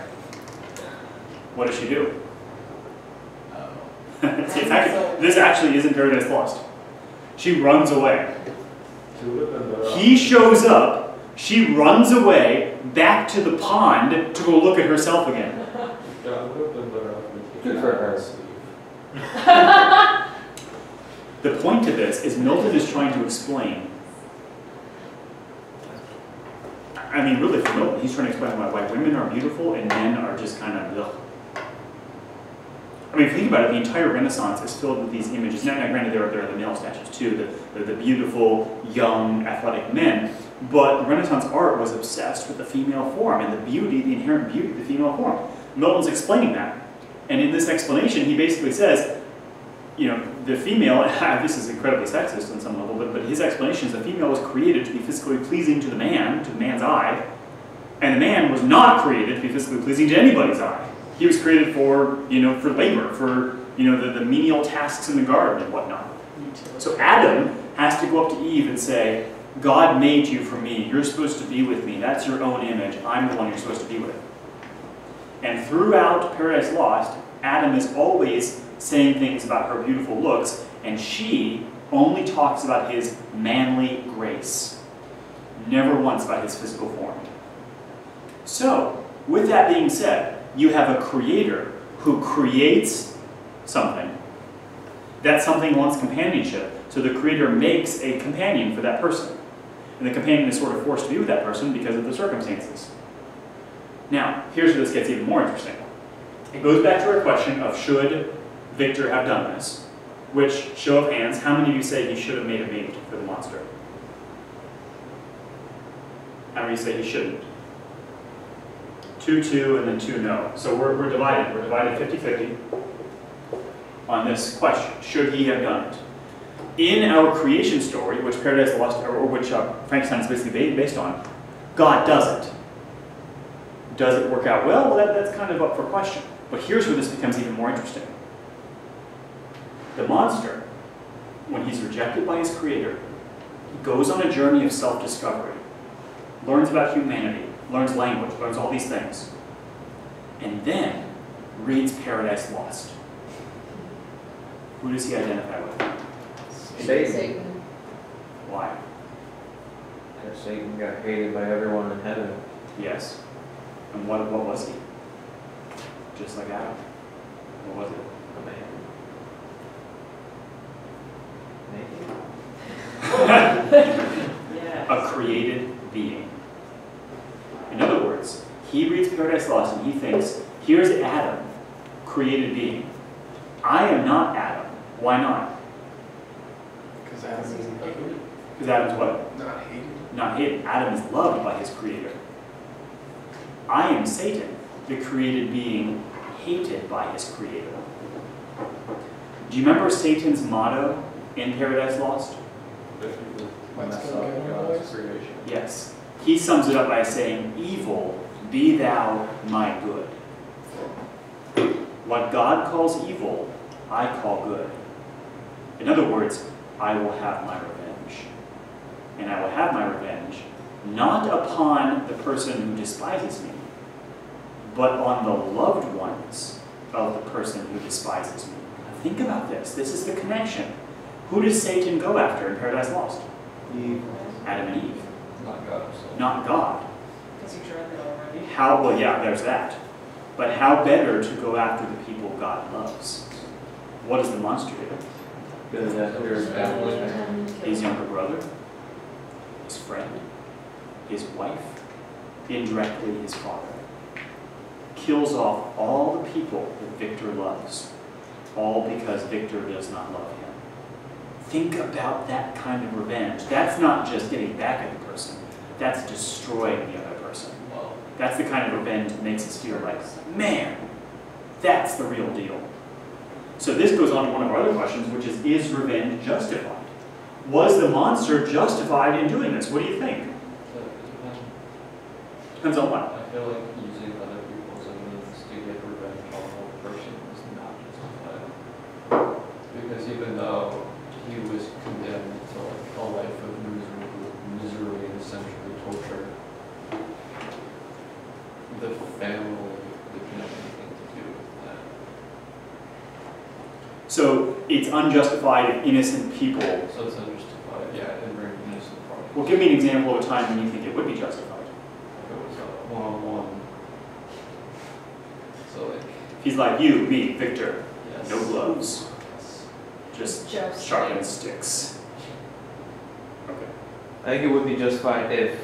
What does she do? This actually isn't Paradise Lost. She runs away. He shows up, she runs away back to the pond to go look at herself again. Good for her. The point to this is Milton is trying to explain, I mean really for Milton, he's trying to explain why women are beautiful and men are just kind of ugh. I mean, if you think about it, the entire Renaissance is filled with these images. Now, granted, there are the male statues too, the beautiful, young, athletic men. But Renaissance art was obsessed with the female form and the beauty, the inherent beauty of the female form. Milton's explaining that. And in this explanation, he basically says, you know, the female, this is incredibly sexist on some level, but his explanation is the female was created to be physically pleasing to the man's eye, and the man was not created to be physically pleasing to anybody's eye. He was created for, you know, for labor, for, you know, the menial tasks in the garden and whatnot. So Adam has to go up to Eve and say, God made you for me. You're supposed to be with me. That's your own image. I'm the one you're supposed to be with. And throughout Paradise Lost, Adam is always saying things about her beautiful looks, and she only talks about his manly grace. Never once about his physical form. So, with that being said, you have a creator who creates something. That something wants companionship, so the creator makes a companion for that person. And the companion is sort of forced to be with that person because of the circumstances. Now, here's where this gets even more interesting. It goes back to our question of should Victor have done this? Which, show of hands, how many of you say he should have made a mate for the monster? How many say he shouldn't? 2, 2, and then 2 no. So we're divided. We're divided 50-50 on this question. Should he have done it? In our creation story, which Paradise Lost, or which Frankenstein is basically based on, God does it. Does it work out well? Well, that's kind of up for question. But here's where this becomes even more interesting. The monster, when he's rejected by his creator, goes on a journey of self-discovery, learns about humanity, learns language, learns all these things, and then reads Paradise Lost. Who does he identify with? Satan. Why? Because Satan got hated by everyone in heaven. Yes. And what was he? Just like Adam. What was it? A man. Yeah. A created being. In other words, he reads Paradise Lost and he thinks, here's Adam, created being. I am not Adam. Why not? Because Adam isn't hated. Because Adam's what? Not hated. Not hated. Adam is loved by his creator. I am Satan, the created being hated by his creator. Do you remember Satan's motto in Paradise Lost? Let's Mess go up get one, God's boys. creation. Yes. He sums it up by saying, evil, be thou my good. What God calls evil, I call good. In other words, I will have my revenge. And I will have my revenge not upon the person who despises me, but on the loved ones of the person who despises me. Now think about this. This is the connection. Who does Satan go after in Paradise Lost? Eve. Adam and Eve. Not God himself. Not God. Because you tried that already. Well, yeah, there's that. But how better to go after the people God loves? What does the monster do? Because that's your family. His younger brother, his friend, his wife, indirectly his father. Kills off all the people that Victor loves, all because Victor does not love him. Think about that kind of revenge. That's not just getting back at the person, that's destroying the other person. Well, That's the kind of revenge that makes us feel like, man, that's the real deal. So this goes on to one of our other questions, which is revenge justified? Was the monster justified in doing this? What do you think? so it depends. Depends on what? I feel like using other people's means to get revenge on one person is not justified. Because even though he was condemned to like a life of misery and essentially torture, the family didn't have anything to do with that. So it's unjustified if innocent people. So it's unjustified, yeah, and bring innocent parties. Well, give me an example of a time when you think it would be justified. If it was a one-on-one. So like, He's like you, me, Victor, yes. no gloves, Yes. just sharpened sticks. Okay. I think it would be justified if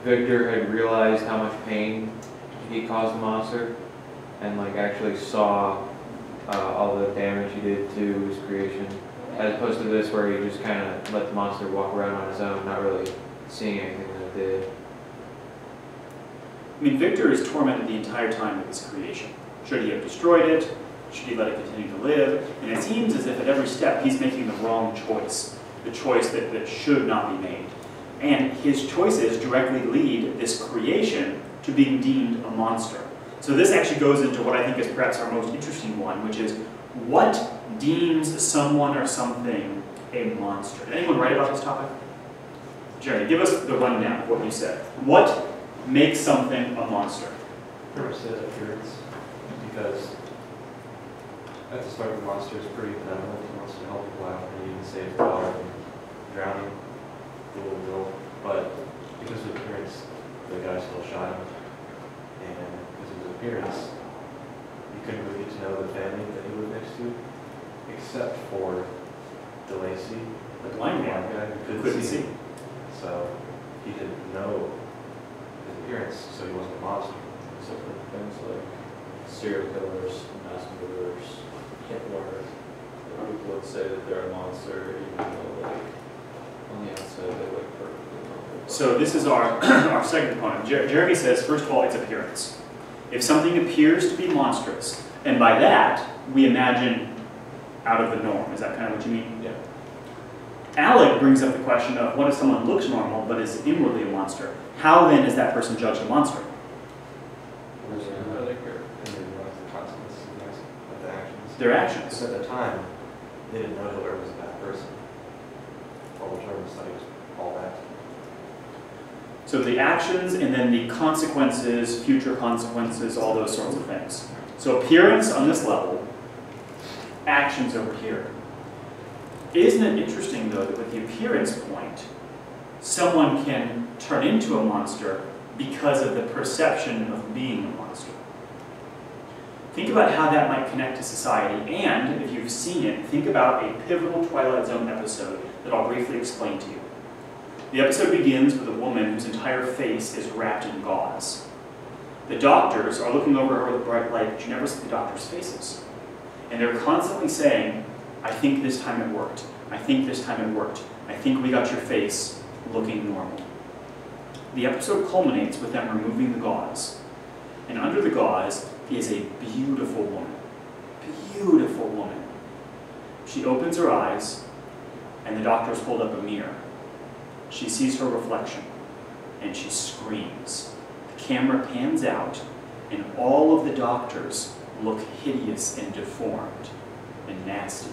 Victor had realized how much pain he caused the monster and like actually saw all the damage he did to his creation. As opposed to this where you just kind of let the monster walk around on its own, not really seeing anything that it did. I mean, Victor is tormented the entire time of his creation. Should he have destroyed it? Should he let it continue to live? And it seems as if at every step he's making the wrong choice, the choice that should not be made. And his choices directly lead this creation to being deemed a monster. So this actually goes into what I think is perhaps our most interesting one, which is what deems someone or something a monster? Did anyone write about this topic? Jeremy, give us the rundown of what you said. What makes something a monster? Pretty much said appearance, because at the start the monster is pretty benevolent. He wants to help people out, and he even saved the daughter from drowning, the little girl. But because of appearance, the guy still shot him. And because of his appearance, you couldn't really get to know the family that he lived next to, except for DeLacy, The blind man guy who couldn't see. So he didn't know his appearance, so he wasn't a monster. Except for things like serial killers, mass murderers, Hitler. People would say that they're a monster, even though like on the outside they look perfectly normal. So this is our, our second component. Jeremy says, first of all, it's appearance. If something appears to be monstrous, and by that, we imagine out of the norm. Is that kind of what you mean? Yeah. Alec brings up the question of what if someone looks normal but is inwardly a monster? How then is that person judged a monster? And they realize the consequences of the actions. Their Because actions. at the time, they didn't know Hitler was a bad person. All the German study was all bad. So the actions and then the consequences, future consequences, all those sorts of things. So appearance on this level, actions over here. Isn't it interesting, though, that with the appearance point, someone can turn into a monster because of the perception of being a monster? Think about how that might connect to society, and if you've seen it, think about a pivotal Twilight Zone episode that I'll briefly explain to you. The episode begins with a woman whose entire face is wrapped in gauze. The doctors are looking over her with a bright light, but you never see the doctors' faces. And they're constantly saying, I think this time it worked. I think this time it worked. I think we got your face looking normal. The episode culminates with them removing the gauze. And under the gauze is a beautiful woman. Beautiful woman. She opens her eyes, and the doctors hold up a mirror. She sees her reflection, and she screams. The camera pans out, and all of the doctors look hideous and deformed and nasty.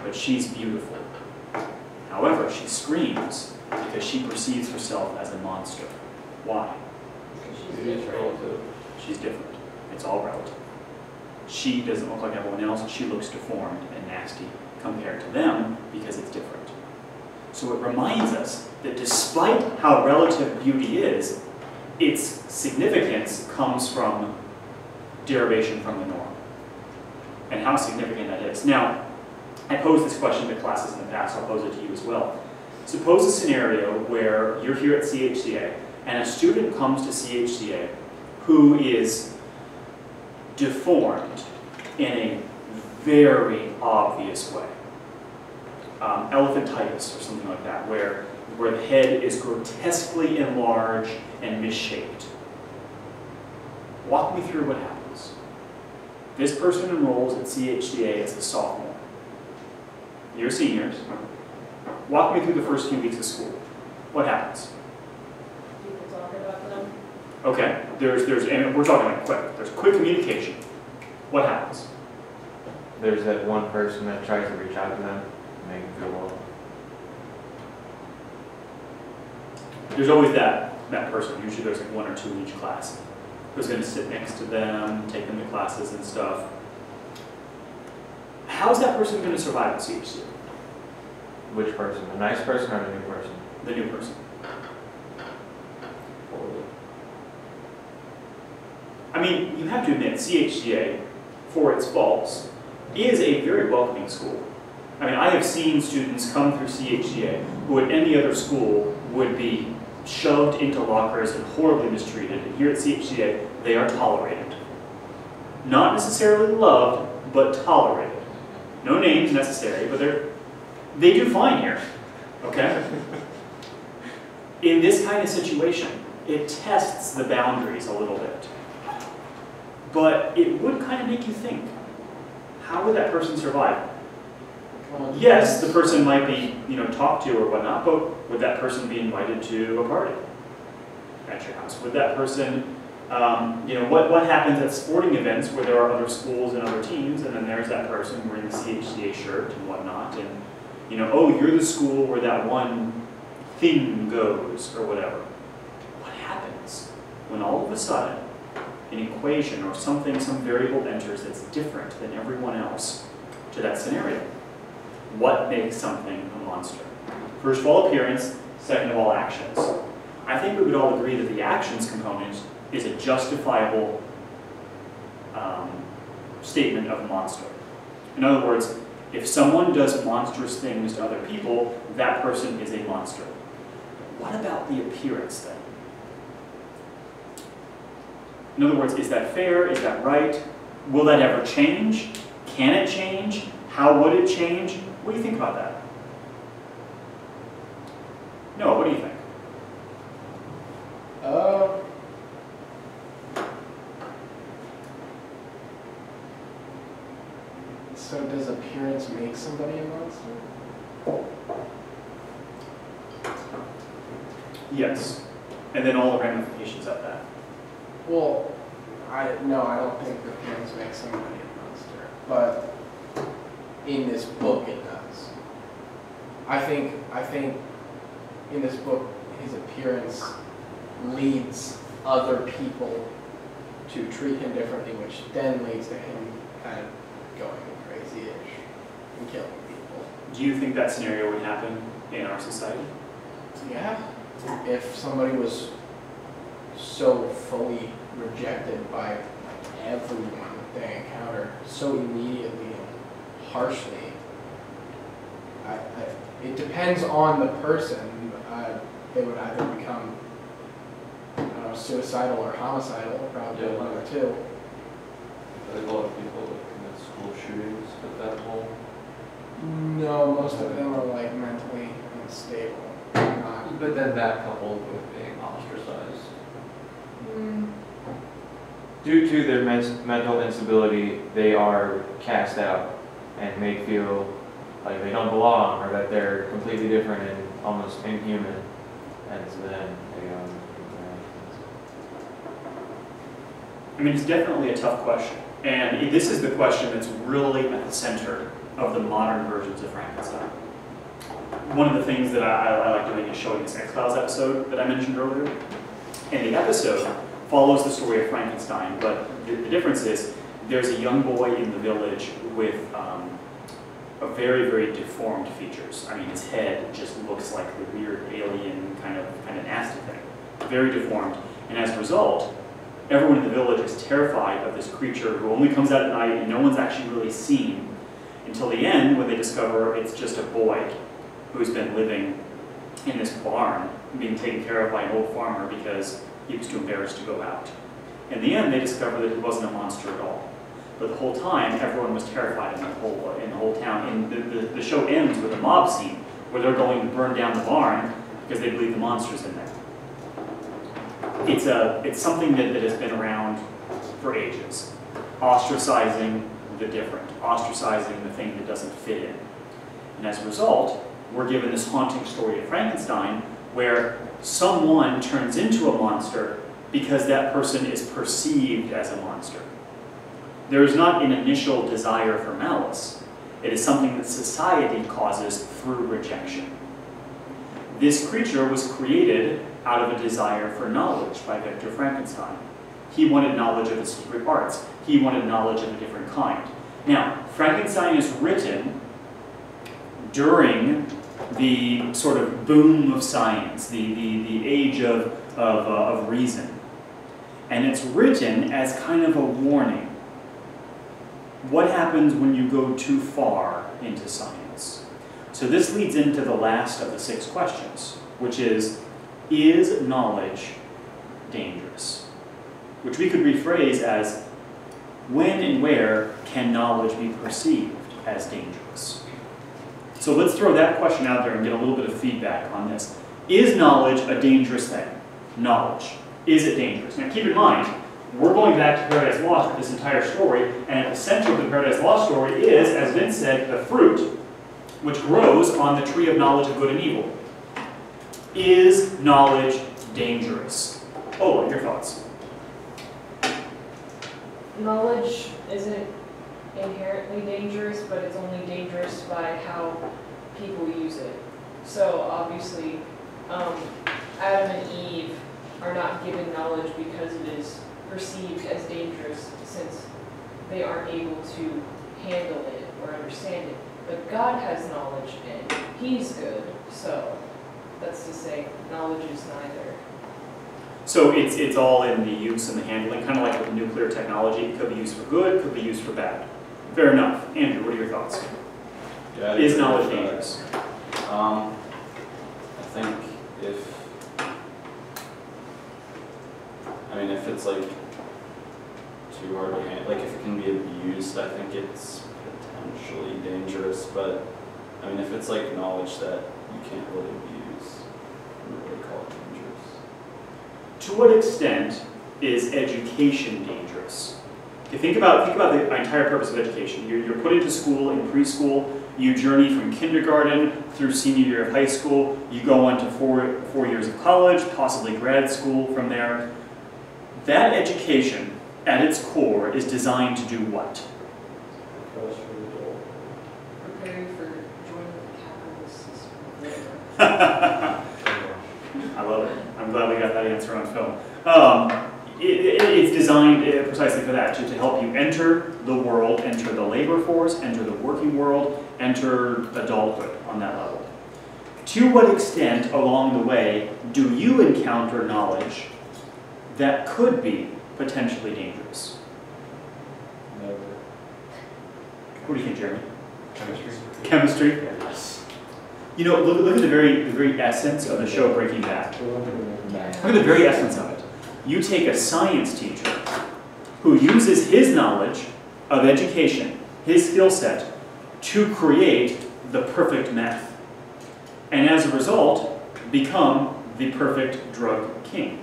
But she's beautiful. However, she screams because she perceives herself as a monster. Why? It's relative. She's different. It's all relative. She doesn't look like everyone else. She looks deformed and nasty compared to them because it's different. So it reminds us that despite how relative beauty is, its significance comes from derivation from the norm, and how significant that is. Now, I posed this question to classes in the past, I'll pose it to you as well. Suppose a scenario where you're here at CHCA, and a student comes to CHCA who is deformed in a very obvious way. Elephantitis or something like that, where the head is grotesquely enlarged and misshaped. Walk me through what happens. This person enrolls at CHCA as a sophomore. You're seniors. Walk me through the first few weeks of school. What happens? People talk about them. Okay, and we're talking like quick. There's quick communication. What happens? There's that one person that tries to reach out to them and make them feel well. There's always that person. Usually there's like one or two in each class who's going to sit next to them, take them to classes and stuff. How's that person going to survive at CHCA? Which person? The nice person or the new person? The new person. I mean, you have to admit, CHCA, for its faults, is a very welcoming school. I mean, I have seen students come through CHCA who at any other school would be shoved into lockers and horribly mistreated, and here at CHCA, they are tolerated. Not necessarily loved, but tolerated. No names necessary, but They do fine here, okay? In this kind of situation, it tests the boundaries a little bit. But it would kind of make you think, how would that person survive? Yes, the person might be, talked to or whatnot, but would that person be invited to a party at your house? Would that person, what happens at sporting events where there are other schools and other teams, and then there's that person wearing the CHCA shirt and whatnot, and, oh, you're the school where that one thing goes, or whatever. What happens when all of a sudden an equation or something, some variable enters that's different than everyone else to that scenario? What makes something a monster? First of all, appearance. Second of all, actions. I think we would all agree that the actions component is a justifiable statement of monster. In other words, if someone does monstrous things to other people, that person is a monster. What about the appearance then? In other words, is that fair? Is that right? Will that ever change? Can it change? How would it change? What do you think about that? Noah, what do you think? So does appearance make somebody a monster? Yes. And then all the ramifications of that. Well, I don't think appearance makes somebody a monster, but in this book it does. I think in this book his appearance leads other people to treat him differently, which then leads to him kind of going crazy-ish and killing people. Do you think that scenario would happen in our society? Yeah. If somebody was so fully rejected by everyone that they encounter so immediately and harshly, it depends on the person. They would either become suicidal or homicidal, probably one of the two. I think a lot of people that commit school shootings at that home. No, most of them are like mentally unstable. Not, But then that coupled with being ostracized. Due to their mental instability, they are cast out and made feel like they don't belong or that they're completely different and almost inhuman. And so then they I mean, it's definitely a tough question. And this is the question that's really at the center of the modern versions of Frankenstein. One of the things that I like doing is showing this X-Files episode that I mentioned earlier. And the episode follows the story of Frankenstein, but the difference is there's a young boy in the village with a very, very deformed features. I mean, his head just looks like the weird alien kind of nasty thing. Very deformed. And as a result, everyone in the village is terrified of this creature who only comes out at night and no one's actually really seen until the end when they discover it's just a boy who's been living in this barn being taken care of by an old farmer because he was too embarrassed to go out. In the end, they discover that he wasn't a monster at all. But the whole time, everyone was terrified in the whole town. And the show ends with a mob scene where they're going to burn down the barn because they believe the monster's in there. It's something that has been around for ages. Ostracizing the different, ostracizing the thing that doesn't fit in. And as a result, we're given this haunting story of Frankenstein where someone turns into a monster because that person is perceived as a monster. There is not an initial desire for malice. It is something that society causes through rejection. This creature was created out of a desire for knowledge by Victor Frankenstein. He wanted knowledge of the secret arts. He wanted knowledge of a different kind. Now, Frankenstein is written during the sort of boom of science, the age of reason. And it's written as kind of a warning. What happens when you go too far into science? So this leads into the last of the 6 questions, which is knowledge dangerous? Which we could rephrase as, when and where can knowledge be perceived as dangerous? It's So let's throw that question out there and get a little bit of feedback on this. Is knowledge a dangerous thing? Knowledge. Is it dangerous? Now keep in mind, we're going back to Paradise Lost with this entire story, and at the center of the Paradise Lost story is, as Vince said, the fruit which grows on the tree of knowledge of good and evil. Is knowledge dangerous? Oh, what are your thoughts? Knowledge isn't inherently dangerous, but it's only dangerous by how people use it. So obviously, Adam and Eve are not given knowledge because it is perceived as dangerous, since they aren't able to handle it or understand it. But God has knowledge and He's good, so that's to say, knowledge is neither. So it's all in the use and the handling, kind of like with nuclear technology. It could be used for good, could be used for bad. Fair enough. Andrew, what are your thoughts? Yeah, Is knowledge dangerous? I think if it's like too hard to handle, like if it can be abused, I think it's potentially dangerous. But I mean, if it's like knowledge that you can't really abuse, I wouldn't really call it dangerous. To what extent is education dangerous? Okay, think about the entire purpose of education. You're put into school in preschool. You journey from kindergarten through senior year of high school. You go on to four years of college, possibly grad school from there. That education, at its core, is designed to do what? Prepare you for joining the capitalist system. I love it. I'm glad we got that answer on film. It's designed precisely for that, to help you enter the world, enter the labor force, enter the working world, enter adulthood on that level. To what extent along the way do you encounter knowledge that could be potentially dangerous? Never. What do you think, Jeremy? Chemistry. Chemistry? Yes. You know, look at the very essence of the show Breaking Bad. Look at the very essence of it. You take a science teacher who uses his knowledge of education, his skill set, to create the perfect meth. And as a result, become the perfect drug king.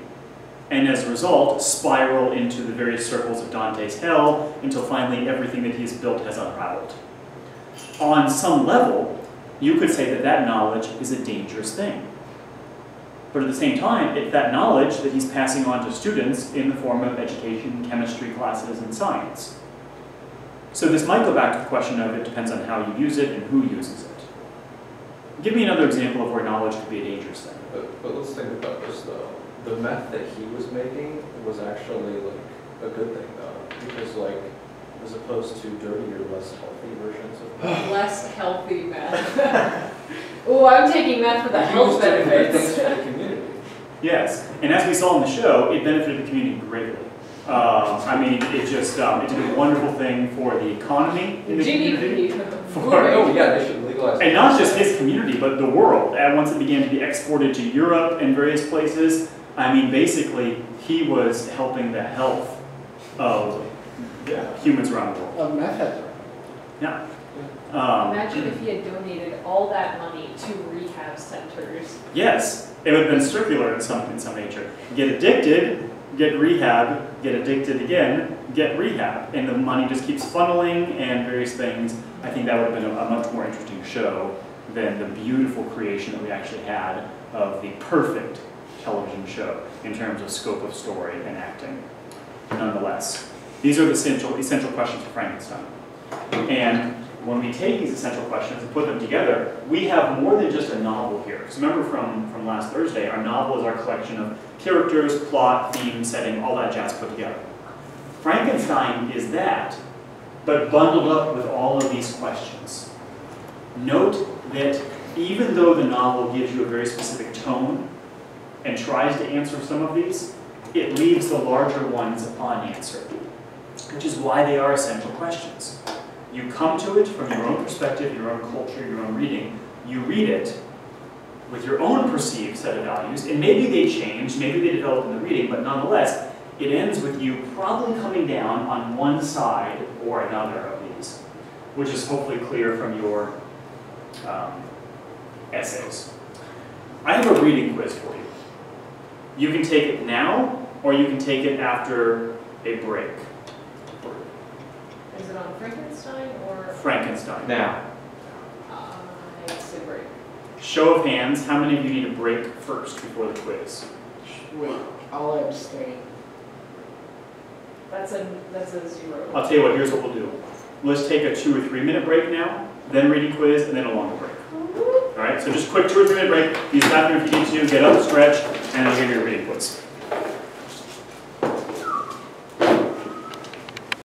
And as a result, spiral into the various circles of Dante's hell until finally everything that he's built has unraveled. On some level, you could say that that knowledge is a dangerous thing. But at the same time, it's that knowledge that he's passing on to students in the form of education, chemistry classes, and science. So this might go back to the question of it depends on how you use it and who uses it. Give me another example of where knowledge could be a dangerous thing. But let's think about this though. The meth that he was making was actually like a good thing though, because like as opposed to dirtier, less healthy versions of meth. Less healthy meth. Oh, I'm taking meth for the health benefits. For the community. Yes, and as we saw in the show, it benefited the community greatly. I mean, it just it did a wonderful thing for the economy in the community. Oh yeah, they should legalize. And not just his community, but the world. And once it began to be exported to Europe and various places, I mean, basically, he was helping the health of humans around the world. Of meth heads. Yeah. Imagine if he had donated all that money to rehab centers. Yes, it would have been circular in some nature. Get addicted, get rehab, get addicted again, get rehab. And the money just keeps funneling and various things. I think that would have been a much more interesting show than the beautiful creation that we actually had of the perfect television show in terms of scope of story and acting. Nonetheless, these are the essential questions for Frankenstein. And when we take these essential questions and put them together, we have more than just a novel here. So remember from last Thursday, our novel is our collection of characters, plot, theme, setting, all that jazz put together. Frankenstein is that, but bundled up with all of these questions. Note that even though the novel gives you a very specific tone and tries to answer some of these, it leaves the larger ones unanswered, which is why they are essential questions. You come to it from your own perspective, your own culture, your own reading. You read it with your own perceived set of values, and maybe they change, maybe they develop in the reading, but nonetheless, it ends with you probably coming down on one side or another of these, which is hopefully clear from your essays. I have a reading quiz for you. You can take it now, or you can take it after a break. Is it on Frankenstein or? Frankenstein. Now, It's a break. Show of hands, how many of you need a break first before the quiz? Wait, I'll abstain. That's a 0. I'll tell you what, here's what we'll do. Let's take a 2 or 3 minute break now, then reading quiz, and then a longer break. All right, so just quick 2 or 3 minute break. Use the bathroom if you need to, get up, stretch, and I'll give you a reading quiz.